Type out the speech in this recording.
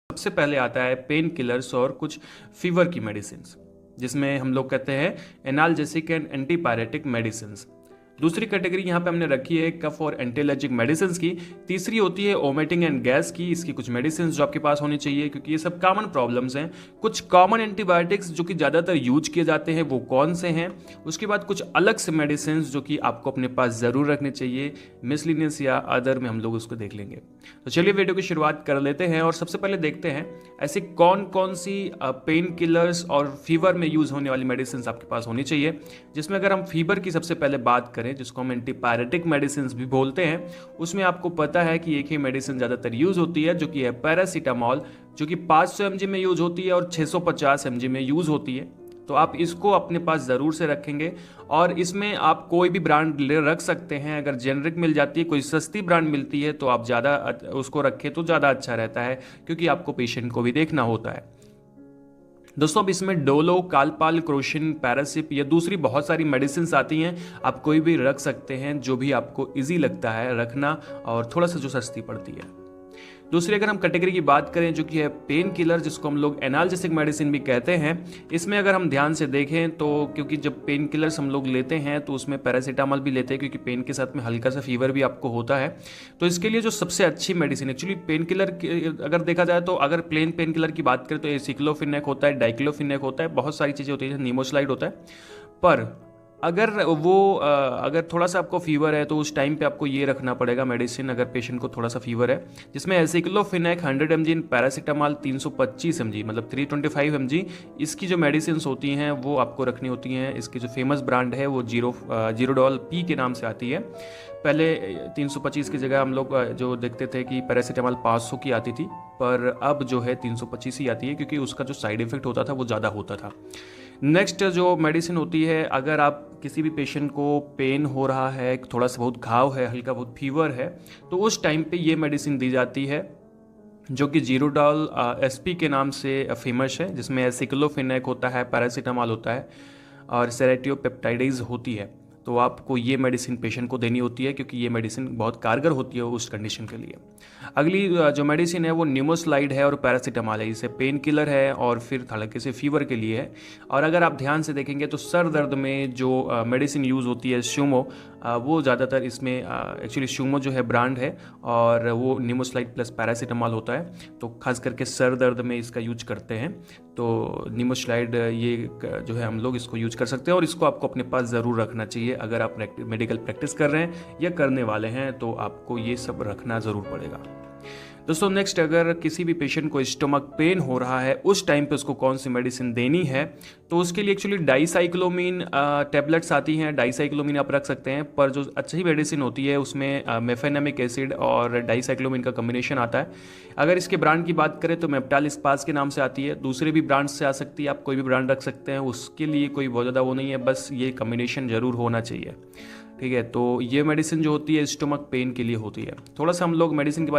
सबसे पहले आता है पेन किलर्स और कुछ फीवर की मेडिसिन, जिसमें हम लोग कहते हैं एनाल्जेसिक एंड एंटीपायरेटिक मेडिसिन। दूसरी कैटेगरी यहाँ पे हमने रखी है कफ और एंटीएलर्जिक मेडिसिन की। तीसरी होती है वोमिटिंग एंड गैस की। इसकी कुछ मेडिसिन जो आपके पास होनी चाहिए, क्योंकि ये सब कॉमन प्रॉब्लम्स हैं। कुछ कॉमन एंटीबायोटिक्स जो कि ज़्यादातर यूज किए जाते हैं वो कौन से हैं। उसके बाद कुछ अलग से मेडिसिन जो कि आपको अपने पास ज़रूर रखने चाहिए, मिसलिनियस या अदर में हम लोग उसको देख लेंगे। तो चलिए वीडियो की शुरुआत कर लेते हैं और सबसे पहले देखते हैं ऐसी कौन कौन सी पेन किलर्स और फीवर में यूज़ होने वाली मेडिसिन आपके पास होनी चाहिए। जिसमें अगर हम फीवर की सबसे पहले बात करें, जिसको हम एंटीपायरेटिक मेडिसिन भी बोलते हैं, उसमें आपको पता है कि एक ही मेडिसिन ज़्यादातर यूज़ होती है, जो कि है पैरासीटामॉल, जो कि 500 mg में यूज़ होती है और 650 mg में यूज़ होती है। तो आप इसको अपने पास ज़रूर से रखेंगे और इसमें आप कोई भी ब्रांड ले रख सकते हैं। अगर जेनरिक मिल जाती है, कोई सस्ती ब्रांड मिलती है, तो आप ज़्यादा उसको रखें तो ज़्यादा अच्छा रहता है, क्योंकि आपको पेशेंट को भी देखना होता है। दोस्तों, अब इसमें डोलो, कालपाल, क्रोशिन, पैरासिप या दूसरी बहुत सारी मेडिसिन आती हैं। आप कोई भी रख सकते हैं, जो भी आपको इजी लगता है रखना और थोड़ा सा जो सस्ती पड़ती है। दूसरी अगर हम कैटेगरी की बात करें, जो कि है पेन किलर, जिसको हम लोग एनाल्जेसिक मेडिसिन भी कहते हैं। इसमें अगर हम ध्यान से देखें तो, क्योंकि जब पेन किलर्स हम लोग लेते हैं तो उसमें पैरासीटामॉल भी लेते हैं, क्योंकि पेन के साथ में हल्का सा फीवर भी आपको होता है। तो इसके लिए जो सबसे अच्छी मेडिसिन, एक्चुअली पेन किलर अगर देखा जाए तो, अगर प्लेन पेन किलर की बात करें तो एसिक्लोफिनेक होता है, डाइक्लोफिनेक होता है, बहुत सारी चीज़ें होती है, निमोस्लाइड होता है। पर अगर थोड़ा सा आपको फीवर है तो उस टाइम पे आपको ये रखना पड़ेगा मेडिसिन, अगर पेशेंट को थोड़ा सा फीवर है, जिसमें एसिक्लोफिनेक 100 mg, पैरासीटामॉल 325 mg, मतलब 325 mg। इसकी जो मेडिसिन होती हैं वो आपको रखनी होती हैं। इसकी जो फेमस ब्रांड है वो जीरोडॉल पी के नाम से आती है। पहले 325 की जगह हम लोग जो देखते थे कि पैरासीटामॉल 500 की आती थी, पर अब जो है 325 ही आती है, क्योंकि उसका जो साइड इफेक्ट होता था वो ज़्यादा होता था। नेक्स्ट जो मेडिसिन होती है, अगर आप किसी भी पेशेंट को पेन हो रहा है, थोड़ा सा बहुत घाव है, हल्का बहुत फीवर है, तो उस टाइम पे ये मेडिसिन दी जाती है, जो कि जीरोडॉल एसपी के नाम से फेमस है, जिसमें एसिक्लोफिनेक होता है, पैरासीटामॉल होता है और सेरेटियोपेप्टाइडेज होती है। तो आपको ये मेडिसिन पेशेंट को देनी होती है, क्योंकि ये मेडिसिन बहुत कारगर होती है उस कंडीशन के लिए। अगली जो मेडिसिन है वो निमोस्लाइड है और पैरासीटामॉल है। इसे पेन किलर है और फिर हल्के से फीवर के लिए है। और अगर आप ध्यान से देखेंगे तो सर दर्द में जो मेडिसिन यूज़ होती है शूमो, वो ज़्यादातर इसमें एक्चुअली शूमो जो है ब्रांड है और वो निमोस्लाइड प्लस पैरासीटामॉल होता है। तो खास करके सर दर्द में इसका यूज करते हैं। तो निमोस्लाइड ये जो है हम लोग इसको यूज कर सकते हैं और इसको आपको अपने पास ज़रूर रखना चाहिए। अगर आप मेडिकल प्रैक्टिस कर रहे हैं या करने वाले हैं तो आपको ये सब रखना ज़रूर पड़ेगा। दोस्तों, नेक्स्ट अगर किसी भी पेशेंट को स्टमक पेन हो रहा है, उस टाइम पे उसको कौन सी मेडिसिन देनी है, तो उसके लिए एक्चुअली डाइसाइक्लोमिन टैबलेट्स आती हैं। डाइसाइक्लोमिन आप रख सकते हैं, पर जो अच्छी मेडिसिन होती है उसमें मेफेनेमिक एसिड और डाइसाइक्लोमिन का कम्बिनेशन आता है। अगर इसके ब्रांड की बात करें तो मेप्टाल स्पास के नाम से आती है। दूसरे भी ब्रांड से आ सकती है, आप कोई भी ब्रांड रख सकते हैं, उसके लिए कोई बहुत ज़्यादा वो नहीं है, बस ये कम्बिनेशन ज़रूर होना चाहिए। ठीक है, तो ये मेडिसिन जो होती है स्टमक पेन के लिए होती है। थोड़ा सा हम लोग मेडिसिन के